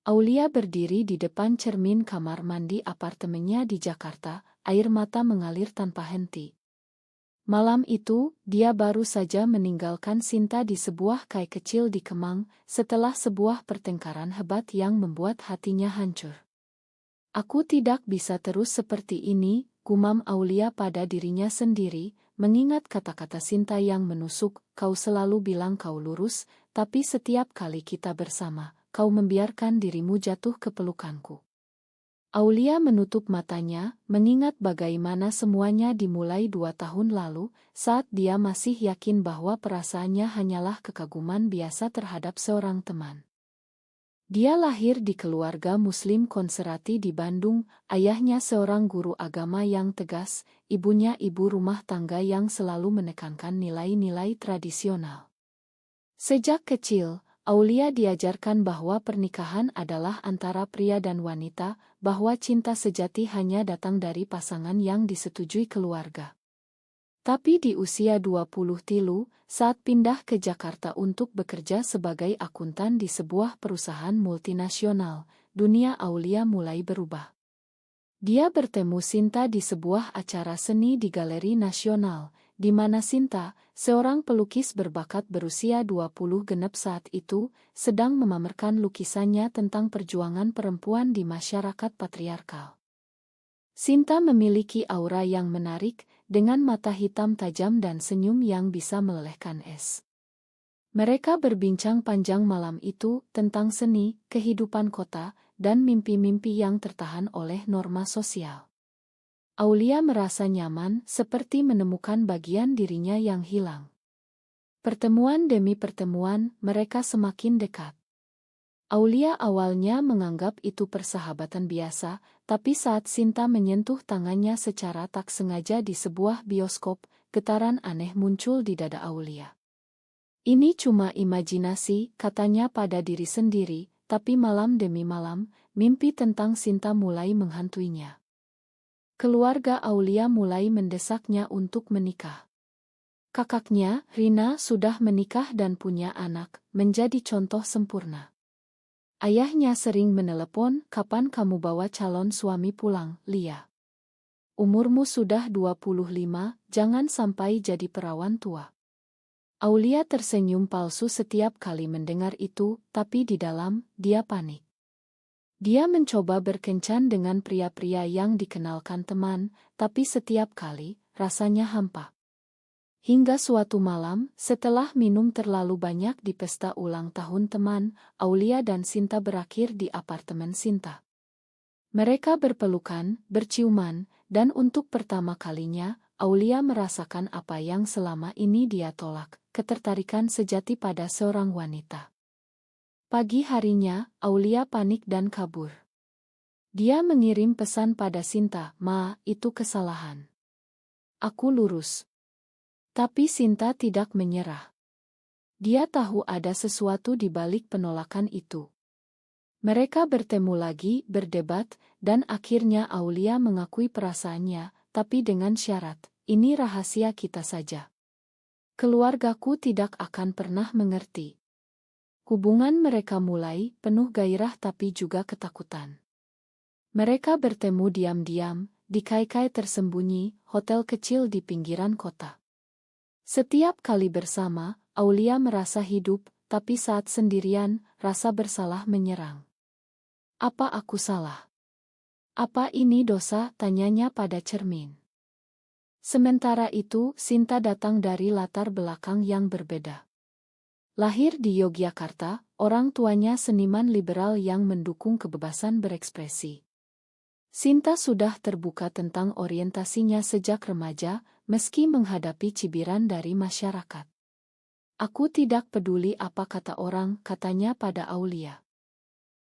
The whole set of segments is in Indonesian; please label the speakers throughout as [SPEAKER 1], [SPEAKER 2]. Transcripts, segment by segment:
[SPEAKER 1] Aulia berdiri di depan cermin kamar mandi apartemennya di Jakarta, air mata mengalir tanpa henti. Malam itu, dia baru saja meninggalkan Sinta di sebuah kai kecil di Kemang, setelah sebuah pertengkaran hebat yang membuat hatinya hancur. Aku tidak bisa terus seperti ini, gumam Aulia pada dirinya sendiri, mengingat kata-kata Sinta yang menusuk, kau selalu bilang kau lurus, tapi setiap kali kita bersama, kau membiarkan dirimu jatuh ke pelukanku. Aulia menutup matanya, mengingat bagaimana semuanya dimulai 2 tahun lalu, saat dia masih yakin bahwa perasaannya hanyalah kekaguman biasa terhadap seorang teman. Dia lahir di keluarga Muslim konservatif di Bandung, ayahnya seorang guru agama yang tegas, ibunya ibu rumah tangga yang selalu menekankan nilai-nilai tradisional. Sejak kecil, Aulia diajarkan bahwa pernikahan adalah antara pria dan wanita, bahwa cinta sejati hanya datang dari pasangan yang disetujui keluarga. Tapi di usia 23, saat pindah ke Jakarta untuk bekerja sebagai akuntan di sebuah perusahaan multinasional, dunia Aulia mulai berubah. Dia bertemu Sinta di sebuah acara seni di Galeri Nasional, di mana Sinta, seorang pelukis berbakat berusia 20 genap saat itu, sedang memamerkan lukisannya tentang perjuangan perempuan di masyarakat patriarkal. Sinta memiliki aura yang menarik, dengan mata hitam tajam dan senyum yang bisa melelehkan es. Mereka berbincang panjang malam itu tentang seni, kehidupan kota, dan mimpi-mimpi yang tertahan oleh norma sosial. Aulia merasa nyaman, seperti menemukan bagian dirinya yang hilang. Pertemuan demi pertemuan, mereka semakin dekat. Aulia awalnya menganggap itu persahabatan biasa, tapi saat Sinta menyentuh tangannya secara tak sengaja di sebuah bioskop, getaran aneh muncul di dada Aulia. Ini cuma imajinasi, katanya pada diri sendiri, tapi malam demi malam, mimpi tentang Sinta mulai menghantuinya. Keluarga Aulia mulai mendesaknya untuk menikah. Kakaknya, Rina, sudah menikah dan punya anak, menjadi contoh sempurna. Ayahnya sering menelepon, kapan kamu bawa calon suami pulang, Lia? Umurmu sudah 25, jangan sampai jadi perawan tua. Aulia tersenyum palsu setiap kali mendengar itu, tapi di dalam, dia panik. Dia mencoba berkencan dengan pria-pria yang dikenalkan teman, tapi setiap kali, rasanya hampa. Hingga suatu malam, setelah minum terlalu banyak di pesta ulang tahun teman, Aulia dan Sinta berakhir di apartemen Sinta. Mereka berpelukan, berciuman, dan untuk pertama kalinya, Aulia merasakan apa yang selama ini dia tolak, ketertarikan sejati pada seorang wanita. Pagi harinya, Aulia panik dan kabur. Dia mengirim pesan pada Sinta, "Ma, itu kesalahan. Aku lurus." Tapi Sinta tidak menyerah. Dia tahu ada sesuatu di balik penolakan itu. Mereka bertemu lagi, berdebat, dan akhirnya Aulia mengakui perasaannya, tapi dengan syarat, ini rahasia kita saja. Keluargaku tidak akan pernah mengerti. Hubungan mereka mulai penuh gairah tapi juga ketakutan. Mereka bertemu diam-diam, di kai-kai tersembunyi, hotel kecil di pinggiran kota. Setiap kali bersama, Aulia merasa hidup, tapi saat sendirian, rasa bersalah menyerang. Apa aku salah? Apa ini dosa? Tanyanya pada cermin. Sementara itu, Sinta datang dari latar belakang yang berbeda. Lahir di Yogyakarta, orang tuanya seniman liberal yang mendukung kebebasan berekspresi. Sinta sudah terbuka tentang orientasinya sejak remaja, meski menghadapi cibiran dari masyarakat. Aku tidak peduli apa kata orang, katanya pada Aulia.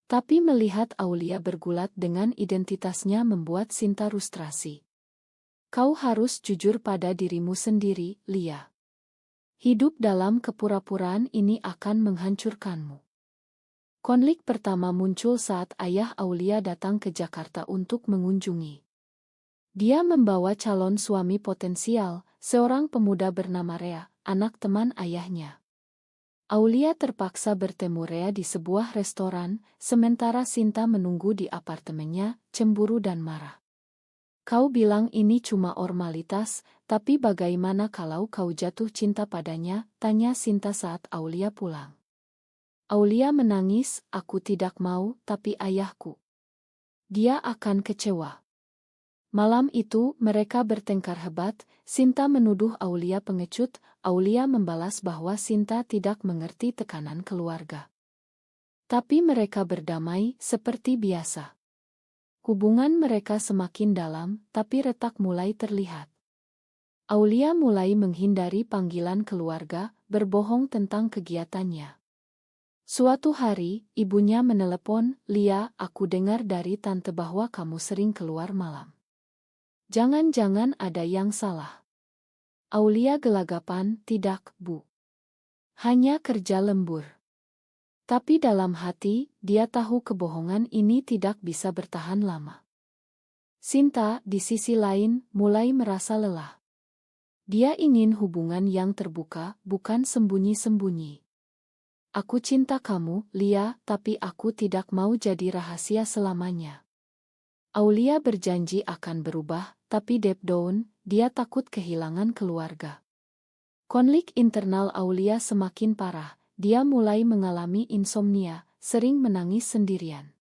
[SPEAKER 1] Tapi melihat Aulia bergulat dengan identitasnya membuat Sinta frustrasi. Kau harus jujur pada dirimu sendiri, Lia. Hidup dalam kepura-puraan ini akan menghancurkanmu. Konflik pertama muncul saat ayah Aulia datang ke Jakarta untuk mengunjungi. Dia membawa calon suami potensial, seorang pemuda bernama Rea, anak teman ayahnya. Aulia terpaksa bertemu Rea di sebuah restoran, sementara Sinta menunggu di apartemennya, cemburu dan marah. Kau bilang ini cuma formalitas, tapi bagaimana kalau kau jatuh cinta padanya? Tanya Sinta saat Aulia pulang. Aulia menangis, aku tidak mau, tapi ayahku. Dia akan kecewa. Malam itu, mereka bertengkar hebat. Sinta menuduh Aulia pengecut. Aulia membalas bahwa Sinta tidak mengerti tekanan keluarga. Tapi mereka berdamai, seperti biasa. Hubungan mereka semakin dalam, tapi retak mulai terlihat. Aulia mulai menghindari panggilan keluarga, berbohong tentang kegiatannya. Suatu hari, ibunya menelepon, "Lia, aku dengar dari tante bahwa kamu sering keluar malam. Jangan-jangan ada yang salah." Aulia gelagapan, "Tidak, Bu. Hanya kerja lembur." Tapi dalam hati, dia tahu kebohongan ini tidak bisa bertahan lama. Sinta, di sisi lain, mulai merasa lelah. Dia ingin hubungan yang terbuka, bukan sembunyi-sembunyi. "Aku cinta kamu, Lia, tapi aku tidak mau jadi rahasia selamanya." Aulia berjanji akan berubah, tapi deep down, dia takut kehilangan keluarga. Konflik internal Aulia semakin parah, dia mulai mengalami insomnia, sering menangis sendirian.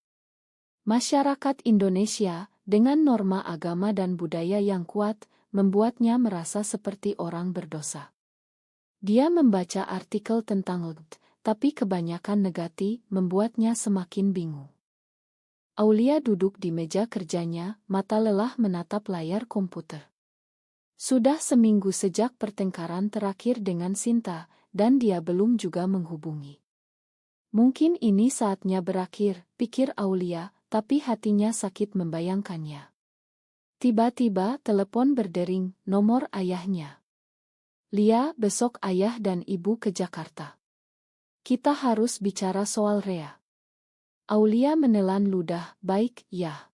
[SPEAKER 1] Masyarakat Indonesia, dengan norma agama dan budaya yang kuat, membuatnya merasa seperti orang berdosa. Dia membaca artikel tentang LGBT, tapi kebanyakan negatif, membuatnya semakin bingung. Aulia duduk di meja kerjanya, mata lelah menatap layar komputer. Sudah seminggu sejak pertengkaran terakhir dengan Sinta, dan dia belum juga menghubungi. Mungkin ini saatnya berakhir, pikir Aulia, tapi hatinya sakit membayangkannya. Tiba-tiba telepon berdering, nomor ayahnya. "Lia, besok ayah dan ibu ke Jakarta. Kita harus bicara soal Rea." Aulia menelan ludah, "Baik, ya."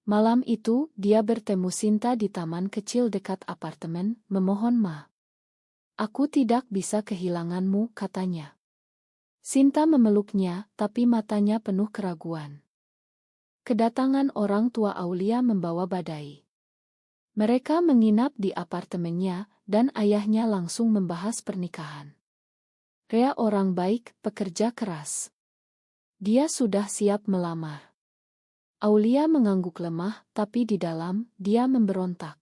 [SPEAKER 1] Malam itu, dia bertemu Sinta di taman kecil dekat apartemen, memohon "Ma. Aku tidak bisa kehilanganmu," katanya. Sinta memeluknya, tapi matanya penuh keraguan. Kedatangan orang tua Aulia membawa badai. Mereka menginap di apartemennya, dan ayahnya langsung membahas pernikahan. Rea orang baik, pekerja keras. Dia sudah siap melamar. Aulia mengangguk lemah, tapi di dalam, dia memberontak.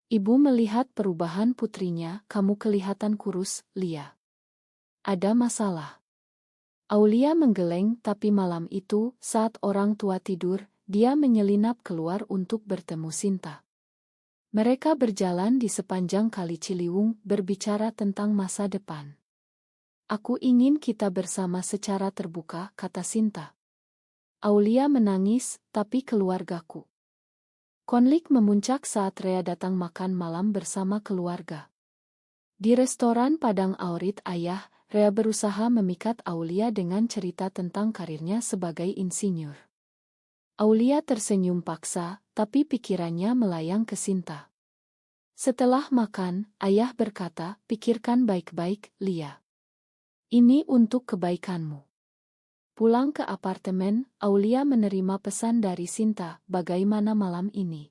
[SPEAKER 1] Ibu melihat perubahan putrinya, "Kamu kelihatan kurus, Lia. Ada masalah?" Aulia menggeleng, tapi malam itu, saat orang tua tidur, dia menyelinap keluar untuk bertemu Sinta. Mereka berjalan di sepanjang Kali Ciliwung, berbicara tentang masa depan. "Aku ingin kita bersama secara terbuka," kata Sinta. Aulia menangis, "Tapi keluargaku." Konflik memuncak saat Rea datang makan malam bersama keluarga. Di restoran Padang Aurit Ayah, Rea berusaha memikat Aulia dengan cerita tentang karirnya sebagai insinyur. Aulia tersenyum paksa, tapi pikirannya melayang ke Sinta. Setelah makan, ayah berkata, "Pikirkan baik-baik, Lia. Ini untuk kebaikanmu." Pulang ke apartemen, Aulia menerima pesan dari Sinta, "Bagaimana malam ini?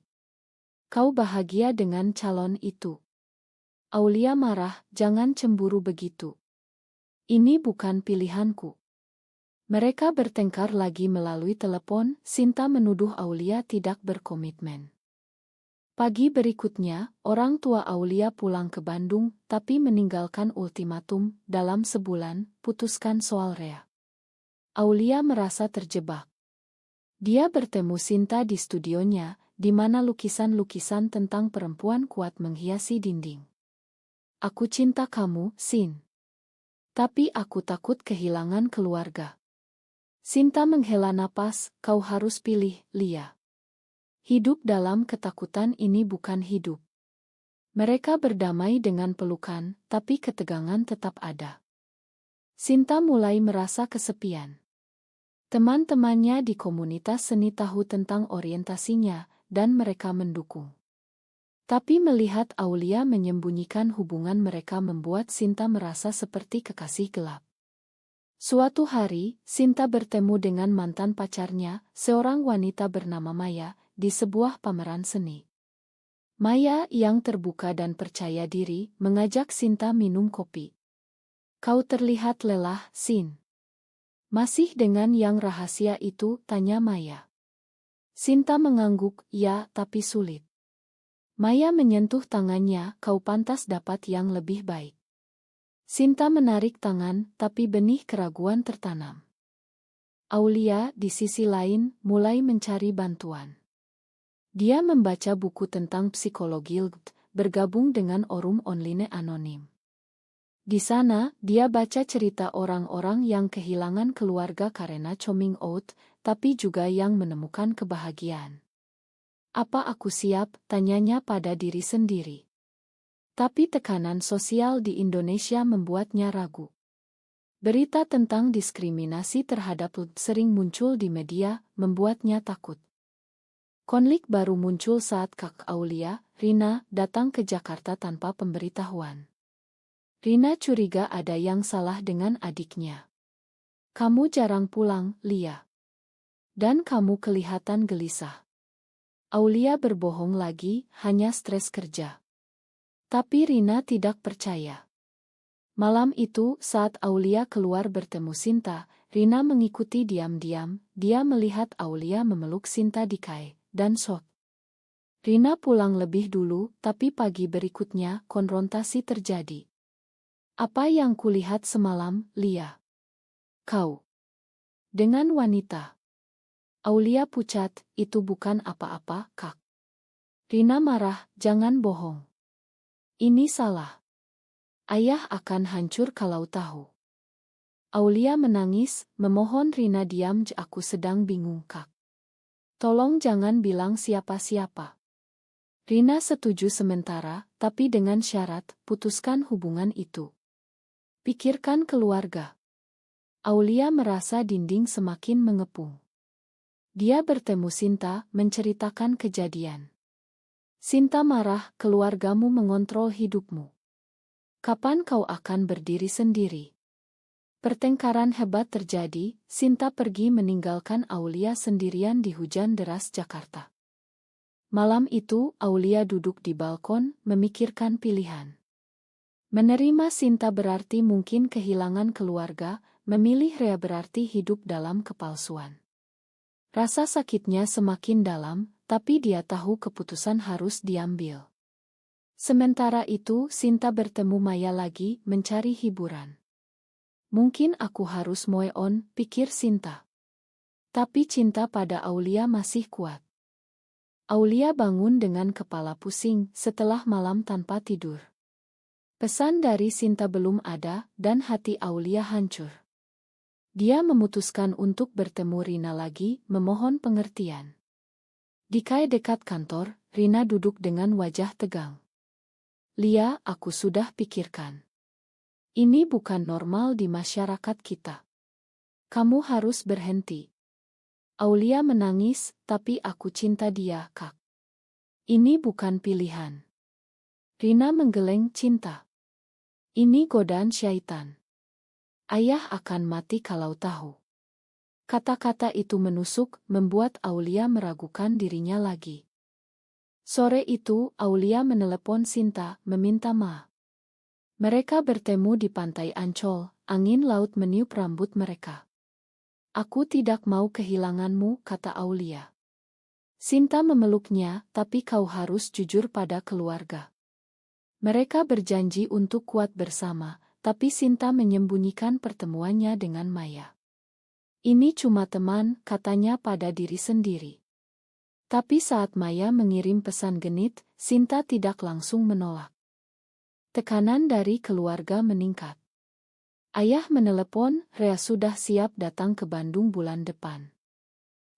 [SPEAKER 1] Kau bahagia dengan calon itu?" Aulia marah, "Jangan cemburu begitu. Ini bukan pilihanku." Mereka bertengkar lagi melalui telepon. Sinta menuduh Aulia tidak berkomitmen. Pagi berikutnya, orang tua Aulia pulang ke Bandung, tapi meninggalkan ultimatum, "Dalam sebulan, putuskan soal Rea." Aulia merasa terjebak. Dia bertemu Sinta di studionya, di mana lukisan-lukisan tentang perempuan kuat menghiasi dinding. "Aku cinta kamu, Sin. Tapi aku takut kehilangan keluarga." Sinta menghela napas, "Kau harus pilih, Lia. Hidup dalam ketakutan ini bukan hidup." Mereka berdamai dengan pelukan, tapi ketegangan tetap ada. Sinta mulai merasa kesepian. Teman-temannya di komunitas seni tahu tentang orientasinya, dan mereka mendukung. Tapi melihat Aulia menyembunyikan hubungan mereka membuat Sinta merasa seperti kekasih gelap. Suatu hari, Sinta bertemu dengan mantan pacarnya, seorang wanita bernama Maya, di sebuah pameran seni. Maya yang terbuka dan percaya diri, mengajak Sinta minum kopi. "Kau terlihat lelah, Sin." "Masih dengan yang rahasia itu?" tanya Maya. Sinta mengangguk, "Ya, tapi sulit." Maya menyentuh tangannya, "Kau pantas dapat yang lebih baik." Sinta menarik tangan, tapi benih keraguan tertanam. Aulia, di sisi lain, mulai mencari bantuan. Dia membaca buku tentang psikologi LGBT, bergabung dengan forum online anonim. Di sana, dia baca cerita orang-orang yang kehilangan keluarga karena coming out, tapi juga yang menemukan kebahagiaan. "Apa aku siap?" tanyanya pada diri sendiri. Tapi tekanan sosial di Indonesia membuatnya ragu. Berita tentang diskriminasi terhadap LGBT sering muncul di media, membuatnya takut. Konflik baru muncul saat kakak Aulia, Rina, datang ke Jakarta tanpa pemberitahuan. Rina curiga ada yang salah dengan adiknya. "Kamu jarang pulang, Lia. Dan kamu kelihatan gelisah." Aulia berbohong lagi, hanya stres kerja. Tapi Rina tidak percaya. Malam itu, saat Aulia keluar bertemu Sinta, Rina mengikuti diam-diam. Dia melihat Aulia memeluk Sinta di kai, dan shock. Rina pulang lebih dulu, tapi pagi berikutnya, konfrontasi terjadi. "Apa yang kulihat semalam, Lia? Kau dengan wanita?" Aulia pucat, "Itu bukan apa-apa, Kak." Rina marah, "Jangan bohong. Ini salah. Ayah akan hancur kalau tahu." Aulia menangis, memohon Rina diam. "Aku sedang bingung, Kak. Tolong jangan bilang siapa-siapa." Rina setuju sementara, tapi dengan syarat, putuskan hubungan itu. Pikirkan keluarga. Aulia merasa dinding semakin mengepung. Dia bertemu Sinta, menceritakan kejadian. Sinta marah, "Keluargamu mengontrol hidupmu. Kapan kau akan berdiri sendiri?" Pertengkaran hebat terjadi, Sinta pergi meninggalkan Aulia sendirian di hujan deras Jakarta. Malam itu, Aulia duduk di balkon, memikirkan pilihan. Menerima Sinta berarti mungkin kehilangan keluarga, memilih Rea berarti hidup dalam kepalsuan. Rasa sakitnya semakin dalam, tapi dia tahu keputusan harus diambil. Sementara itu, Sinta bertemu Maya lagi, mencari hiburan. "Mungkin aku harus move on," pikir Sinta. Tapi cinta pada Aulia masih kuat. Aulia bangun dengan kepala pusing setelah malam tanpa tidur. Pesan dari Sinta belum ada, dan hati Aulia hancur. Dia memutuskan untuk bertemu Rina lagi, memohon pengertian. Di kai dekat kantor, Rina duduk dengan wajah tegang. "Lia, aku sudah pikirkan. Ini bukan normal di masyarakat kita. Kamu harus berhenti." Aulia menangis, "Tapi aku cinta dia, Kak. Ini bukan pilihan." Rina menggeleng, "Cinta? Ini godaan syaitan. Ayah akan mati kalau tahu." Kata-kata itu menusuk, membuat Aulia meragukan dirinya lagi. Sore itu, Aulia menelepon Sinta, meminta maaf. Mereka bertemu di pantai Ancol, angin laut meniup rambut mereka. "Aku tidak mau kehilanganmu," kata Aulia. Sinta memeluknya, "Tapi kau harus jujur pada keluarga." Mereka berjanji untuk kuat bersama, tapi Sinta menyembunyikan pertemuannya dengan Maya. "Ini cuma teman," katanya pada diri sendiri. Tapi saat Maya mengirim pesan genit, Sinta tidak langsung menolak. Tekanan dari keluarga meningkat. Ayah menelepon, "Rea sudah siap datang ke Bandung bulan depan.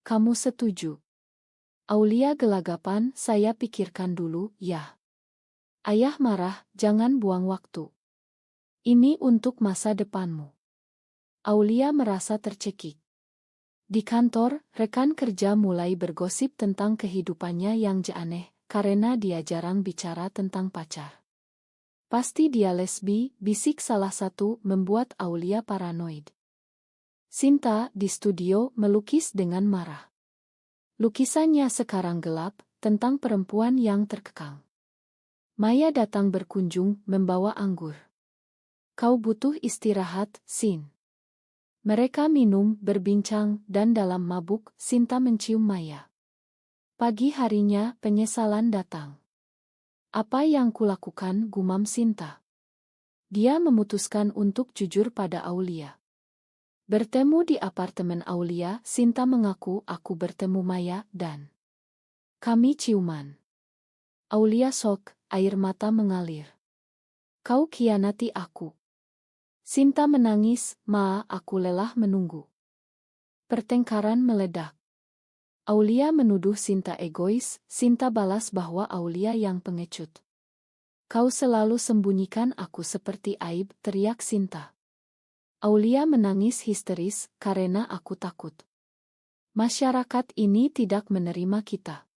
[SPEAKER 1] Kamu setuju?" Aulia gelagapan, "Saya pikirkan dulu, ya." Ayah marah, "Jangan buang waktu. Ini untuk masa depanmu." Aulia merasa tercekik. Di kantor, rekan kerja mulai bergosip tentang kehidupannya yang aneh, karena dia jarang bicara tentang pacar. Pasti dia lesbi, bisik salah satu, membuat Aulia paranoid. Sinta di studio melukis dengan marah. Lukisannya sekarang gelap, tentang perempuan yang terkekang. Maya datang berkunjung, membawa anggur. Kau butuh istirahat, Sin. Mereka minum, berbincang, dan dalam mabuk, Sinta mencium Maya. Pagi harinya, penyesalan datang. Apa yang kulakukan, gumam Sinta. Dia memutuskan untuk jujur pada Aulia. Bertemu di apartemen Aulia, Sinta mengaku aku bertemu Maya dan kami ciuman. Aulia shock, air mata mengalir. Kau khianati aku. Sinta menangis, Ma, aku lelah menunggu. Pertengkaran meledak. Aulia menuduh Sinta egois, Sinta balas bahwa Aulia yang pengecut. Kau selalu sembunyikan aku seperti aib, teriak Sinta. Aulia menangis histeris, karena aku takut. Masyarakat ini tidak menerima kita.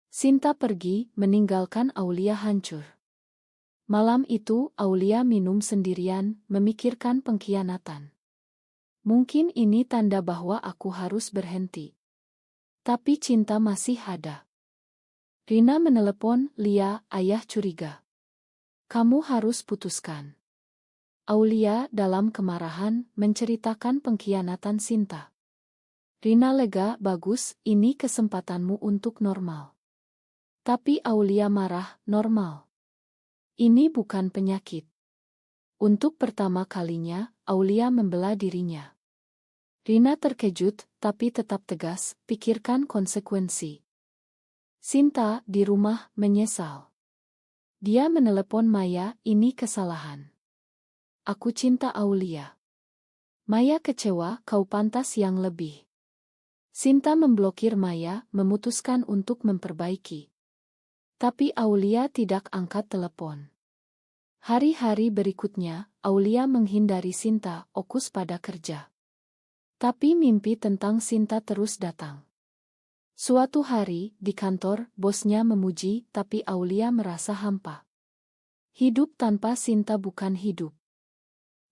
[SPEAKER 1] Sinta pergi, meninggalkan Aulia hancur. Malam itu, Aulia minum sendirian, memikirkan pengkhianatan. Mungkin ini tanda bahwa aku harus berhenti. Tapi cinta masih ada. Rina menelepon, Lia, ayah curiga. Kamu harus putuskan. Aulia dalam kemarahan menceritakan pengkhianatan Sinta. Rina lega, bagus, ini kesempatanmu untuk normal. Tapi Aulia marah, normal. Ini bukan penyakit. Untuk pertama kalinya, Aulia membela dirinya. Rina terkejut, tapi tetap tegas, pikirkan konsekuensi. Sinta, di rumah, menyesal. Dia menelepon Maya, ini kesalahan. Aku cinta Aulia. Maya kecewa, kau pantas yang lebih. Sinta memblokir Maya, memutuskan untuk memperbaiki. Tapi Aulia tidak angkat telepon. Hari-hari berikutnya, Aulia menghindari Sinta, fokus pada kerja. Tapi mimpi tentang Sinta terus datang. Suatu hari, di kantor, bosnya memuji, tapi Aulia merasa hampa. Hidup tanpa Sinta bukan hidup.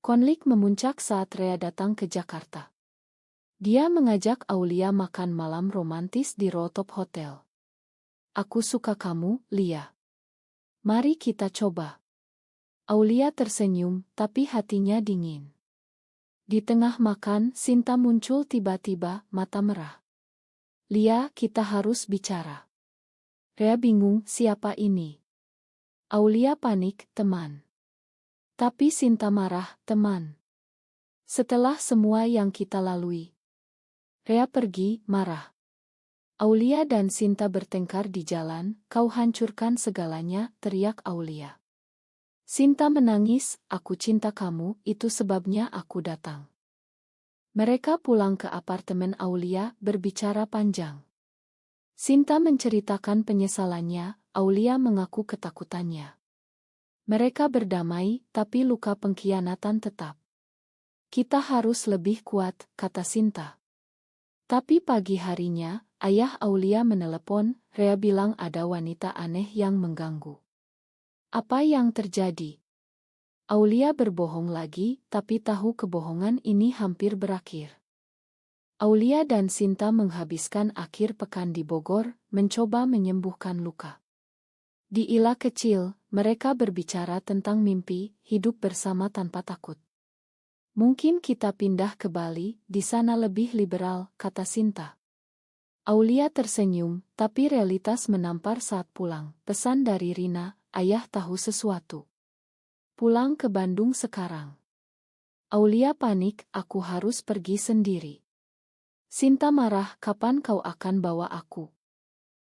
[SPEAKER 1] Konflik memuncak saat Rea datang ke Jakarta. Dia mengajak Aulia makan malam romantis di rooftop hotel. Aku suka kamu, Lia. Mari kita coba. Aulia tersenyum, tapi hatinya dingin. Di tengah makan, Sinta muncul tiba-tiba, mata merah. Lia, kita harus bicara. Rea bingung, siapa ini? Aulia panik, teman. Tapi Sinta marah, teman. Setelah semua yang kita lalui. Rea pergi, marah. Aulia dan Sinta bertengkar di jalan, kau hancurkan segalanya, teriak Aulia. Sinta menangis, aku cinta kamu, itu sebabnya aku datang. Mereka pulang ke apartemen Aulia, berbicara panjang. Sinta menceritakan penyesalannya, Aulia mengaku ketakutannya. Mereka berdamai, tapi luka pengkhianatan tetap. Kita harus lebih kuat, kata Sinta. Tapi pagi harinya, ayah Aulia menelepon, Rea bilang ada wanita aneh yang mengganggu. Apa yang terjadi? Aulia berbohong lagi, tapi tahu kebohongan ini hampir berakhir. Aulia dan Sinta menghabiskan akhir pekan di Bogor, mencoba menyembuhkan luka. Di Ila kecil, mereka berbicara tentang mimpi, hidup bersama tanpa takut. Mungkin kita pindah ke Bali, di sana lebih liberal, kata Sinta. Aulia tersenyum, tapi realitas menampar saat pulang. Pesan dari Rina, ayah tahu sesuatu. Pulang ke Bandung sekarang. Aulia panik, aku harus pergi sendiri. Sinta marah, kapan kau akan bawa aku?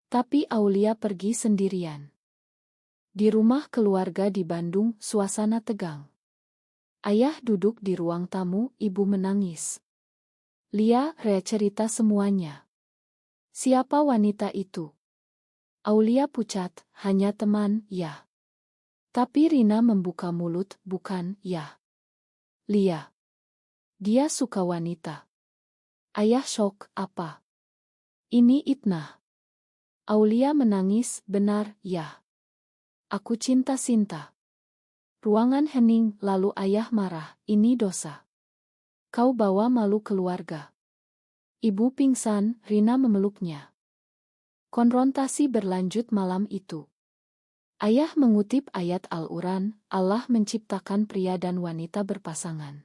[SPEAKER 1] Tapi Aulia pergi sendirian. Di rumah keluarga di Bandung, suasana tegang. Ayah duduk di ruang tamu, ibu menangis. Lia, Rea cerita semuanya. Siapa wanita itu? Aulia pucat, hanya teman, ya. Tapi Rina membuka mulut, bukan, ya. Lia. Dia suka wanita. Ayah shock, apa? Ini Itnah. Aulia menangis, benar, ya. Aku cinta Sinta. Ruangan hening, lalu ayah marah, ini dosa. Kau bawa malu keluarga. Ibu pingsan, Rina memeluknya. Konfrontasi berlanjut malam itu. Ayah mengutip ayat Al-Quran, Allah menciptakan pria dan wanita berpasangan.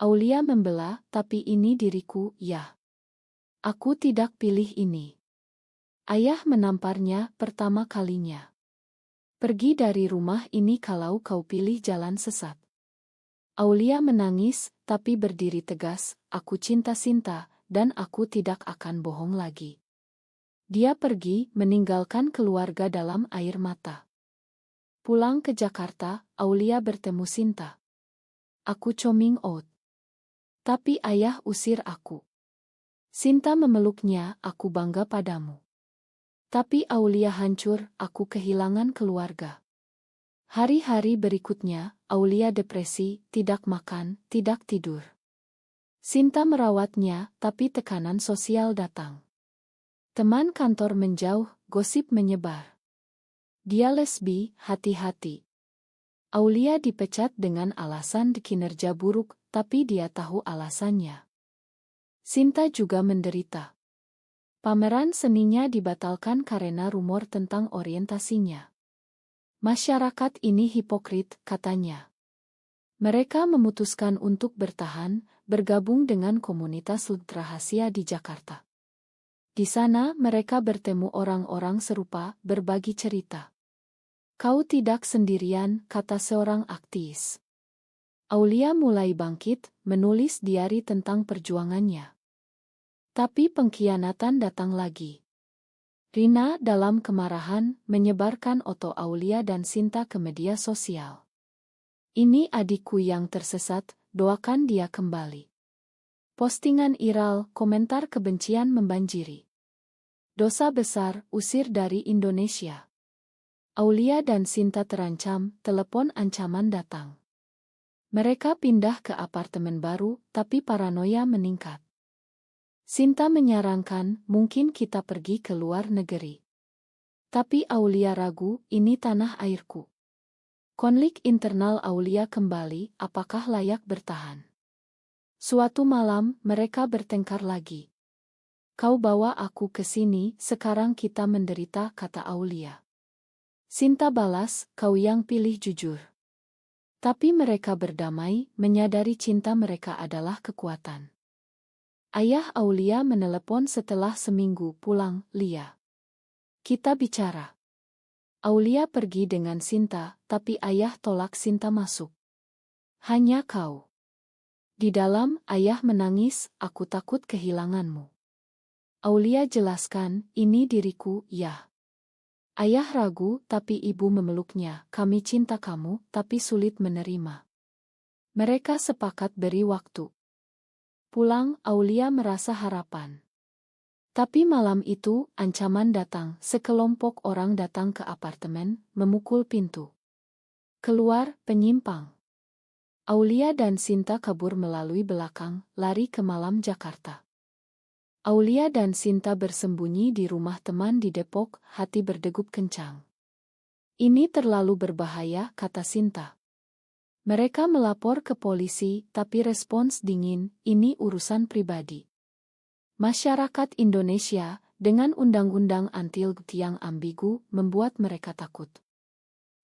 [SPEAKER 1] Aulia membela, tapi ini diriku, ya. Aku tidak pilih ini. Ayah menamparnya pertama kalinya. Pergi dari rumah ini kalau kau pilih jalan sesat. Aulia menangis, tapi berdiri tegas, aku cinta Sinta, dan aku tidak akan bohong lagi. Dia pergi, meninggalkan keluarga dalam air mata. Pulang ke Jakarta, Aulia bertemu Sinta. Aku coming out. Tapi ayah usir aku. Sinta memeluknya, aku bangga padamu. Tapi Aulia hancur, aku kehilangan keluarga. Hari-hari berikutnya, Aulia depresi, tidak makan, tidak tidur. Sinta merawatnya, tapi tekanan sosial datang. Teman kantor menjauh, gosip menyebar. Dia lesbi, hati-hati. Aulia dipecat dengan alasan kinerja buruk, tapi dia tahu alasannya. Sinta juga menderita. Pameran seninya dibatalkan karena rumor tentang orientasinya. Masyarakat ini hipokrit, katanya. Mereka memutuskan untuk bertahan, bergabung dengan komunitas rahasia di Jakarta. Di sana mereka bertemu orang-orang serupa, berbagi cerita. Kau tidak sendirian, kata seorang aktivis. Aulia mulai bangkit, menulis diari tentang perjuangannya. Tapi pengkhianatan datang lagi. Rina dalam kemarahan menyebarkan foto Aulia dan Sinta ke media sosial. Ini adikku yang tersesat, doakan dia kembali. Postingan viral, komentar kebencian membanjiri. Dosa besar, usir dari Indonesia. Aulia dan Sinta terancam, telepon ancaman datang. Mereka pindah ke apartemen baru, tapi paranoia meningkat. Sinta menyarankan, mungkin kita pergi ke luar negeri. Tapi Aulia ragu, ini tanah airku. Konflik internal Aulia kembali, apakah layak bertahan? Suatu malam, mereka bertengkar lagi. Kau bawa aku ke sini, sekarang kita menderita, kata Aulia. Sinta balas, kau yang pilih jujur. Tapi mereka berdamai, menyadari cinta mereka adalah kekuatan. Ayah Aulia menelepon setelah seminggu pulang, Lia. Kita bicara. Aulia pergi dengan Sinta, tapi ayah tolak Sinta masuk. Hanya kau. Di dalam, ayah menangis, aku takut kehilanganmu. Aulia jelaskan, ini diriku, ya. Ayah ragu, tapi ibu memeluknya, kami cinta kamu, tapi sulit menerima. Mereka sepakat beri waktu. Pulang, Aulia merasa harapan. Tapi malam itu, ancaman datang, sekelompok orang datang ke apartemen, memukul pintu. Keluar, penyimpang. Aulia dan Sinta kabur melalui belakang, lari ke malam Jakarta. Aulia dan Sinta bersembunyi di rumah teman di Depok, hati berdegup kencang. Ini terlalu berbahaya, kata Sinta. Mereka melapor ke polisi, tapi respons dingin, ini urusan pribadi. Masyarakat Indonesia, dengan undang-undang anti-LGBT yang ambigu, membuat mereka takut.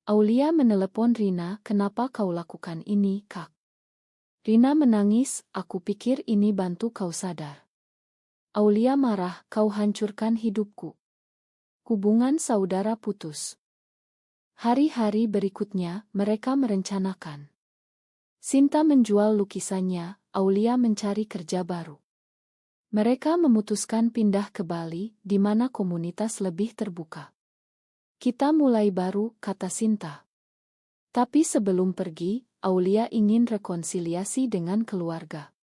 [SPEAKER 1] Aulia menelepon Rina, kenapa kau lakukan ini, Kak? Rina menangis, aku pikir ini bantu kau sadar. Aulia marah, kau hancurkan hidupku. Hubungan saudara putus. Hari-hari berikutnya, mereka merencanakan. Sinta menjual lukisannya, Aulia mencari kerja baru. Mereka memutuskan pindah ke Bali, di mana komunitas lebih terbuka. Kita mulai baru, kata Sinta. Tapi sebelum pergi, Aulia ingin rekonsiliasi dengan keluarga.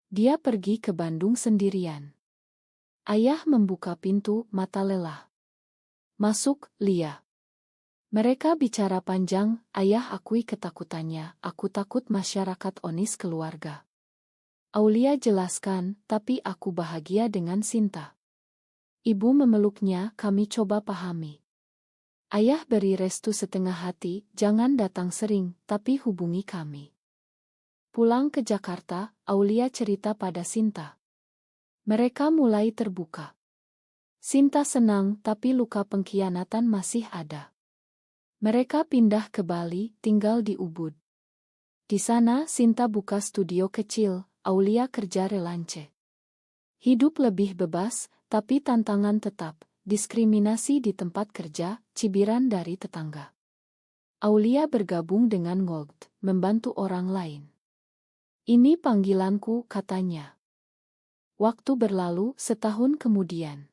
[SPEAKER 1] Dia pergi ke Bandung sendirian. Ayah membuka pintu, mata lelah. Masuk, Lia. Mereka bicara panjang, ayah akui ketakutannya, aku takut masyarakat onis keluarga. Aulia jelaskan, tapi aku bahagia dengan Sinta. Ibu memeluknya, kami coba pahami. Ayah beri restu setengah hati, jangan datang sering, tapi hubungi kami. Pulang ke Jakarta, Aulia cerita pada Sinta. Mereka mulai terbuka. Sinta senang, tapi luka pengkhianatan masih ada. Mereka pindah ke Bali, tinggal di Ubud. Di sana, Sinta buka studio kecil, Aulia kerja relance. Hidup lebih bebas, tapi tantangan tetap. Diskriminasi di tempat kerja, cibiran dari tetangga. Aulia bergabung dengan Ngold, membantu orang lain. Ini panggilanku, katanya. Waktu berlalu, setahun kemudian.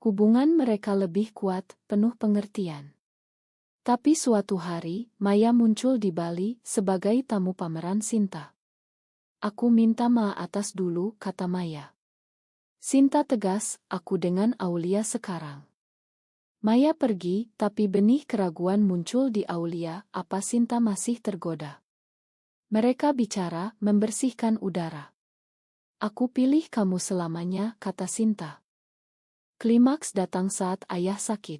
[SPEAKER 1] Hubungan mereka lebih kuat, penuh pengertian. Tapi suatu hari, Maya muncul di Bali sebagai tamu pameran Sinta. Aku minta maaf atas dulu, kata Maya. Sinta tegas, aku dengan Aulia sekarang. Maya pergi, tapi benih keraguan muncul di Aulia, apa Sinta masih tergoda. Mereka bicara, membersihkan udara. Aku pilih kamu selamanya, kata Sinta. Klimaks datang saat ayah sakit.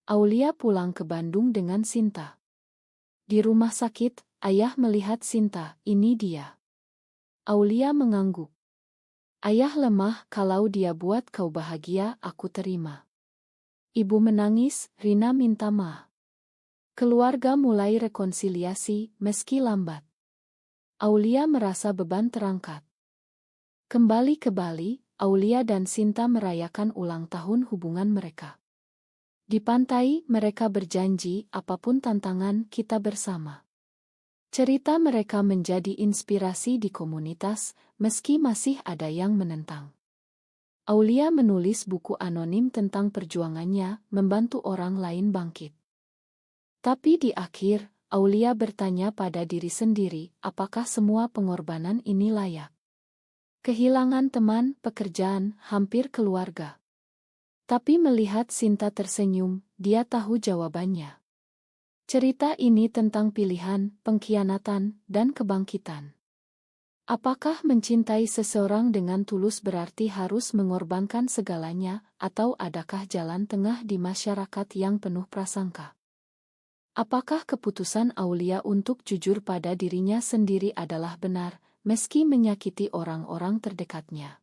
[SPEAKER 1] Aulia pulang ke Bandung dengan Sinta. Di rumah sakit, ayah melihat Sinta, ini dia. Aulia mengangguk. Ayah lemah, kalau dia buat kau bahagia, aku terima. Ibu menangis, Rina minta maaf. Keluarga mulai rekonsiliasi, meski lambat. Aulia merasa beban terangkat. Kembali ke Bali, Aulia dan Sinta merayakan ulang tahun hubungan mereka. Di pantai, mereka berjanji, apapun tantangan, kita bersama. Cerita mereka menjadi inspirasi di komunitas, meski masih ada yang menentang. Aulia menulis buku anonim tentang perjuangannya, membantu orang lain bangkit. Tapi di akhir, Aulia bertanya pada diri sendiri, apakah semua pengorbanan ini layak? Kehilangan teman, pekerjaan, hampir keluarga. Tapi melihat Sinta tersenyum, dia tahu jawabannya. Cerita ini tentang pilihan, pengkhianatan, dan kebangkitan. Apakah mencintai seseorang dengan tulus berarti harus mengorbankan segalanya, atau adakah jalan tengah di masyarakat yang penuh prasangka? Apakah keputusan Aulia untuk jujur pada dirinya sendiri adalah benar, meski menyakiti orang-orang terdekatnya?